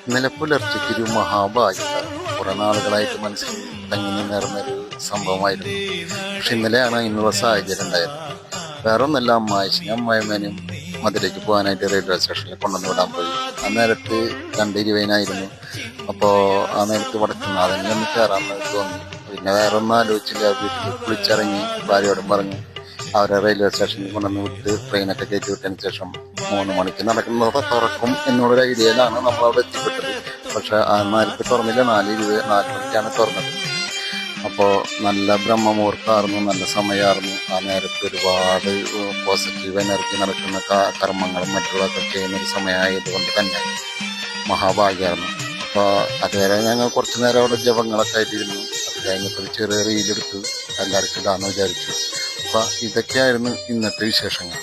ഇന്നലെ പുലർച്ചയ്ക്ക് ഒരു മഹാഭാഗ്യത കുറെ നാളുകളായിട്ട് മനസ്സിൽ തങ്ങി നിന്നിരുന്നൊരു സംഭവമായിരുന്നു. പക്ഷെ ഇന്നലെയാണ് അതിനുള്ള സാഹചര്യം ഉണ്ടായത്. വേറെ ഒന്നല്ല, അമ്മായിമ്മേനും മതിലേക്ക് പോകാനായിട്ട് റെയിൽവേ സ്റ്റേഷനിൽ കൊണ്ടുവന്ന് വിടാൻ പോയി. ആ നേരത്ത് 2:20 അപ്പോൾ ആ നേരത്ത് വടക്കുന്നാഥനിൽ ഒന്ന് കയറാമെന്ന് തോന്നി. പിന്നെ വേറെ ഒന്നും ആലോചിച്ചില്ല. വീട്ടിൽ കുളിച്ചിറങ്ങി ഭാര്യയോടും പറഞ്ഞു അവരെ റെയിൽവേ സ്റ്റേഷനിൽ കൊണ്ടുവന്ന് വിട്ട് ട്രെയിനൊക്കെ കയറ്റി വിട്ടതിന് ശേഷം 3 മണിക്ക് നടക്കുന്നത് തുറക്കും എന്നുള്ളൊരു ഐഡിയയിലാണ് നമ്മൾ അവിടെ എത്തിപ്പെട്ടത്. പക്ഷെ ആ നേരത്ത് തുറന്നില്ല. 4 മണിക്കാണ് തുറന്നത്. അപ്പോൾ നല്ല ബ്രഹ്മമുഹൂർത്തമായിരുന്നു, നല്ല സമയമായിരുന്നു. ആ നേരത്ത് ഒരുപാട് പോസിറ്റീവ് എനർജി നടക്കുന്ന കർമ്മങ്ങളും മറ്റുള്ളതൊക്കെ ചെയ്യുന്നൊരു സമയമായതുകൊണ്ട് തന്നെ മഹാഭാഗ്യമായിരുന്നു. അപ്പോൾ അതുവരെ ഞങ്ങൾ കുറച്ച് നേരം അവിടെ ജപങ്ങളൊക്കെ ആയിട്ടിരുന്നു. അത് കഴിഞ്ഞപ്പോൾ ഒരു ചെറിയ റീലെടുത്ത് എല്ലാവർക്കും ഇടാമെന്ന് വിചാരിച്ചു. അപ്പോൾ ഇതൊക്കെയായിരുന്നു ഇന്നത്തെ വിശേഷങ്ങൾ.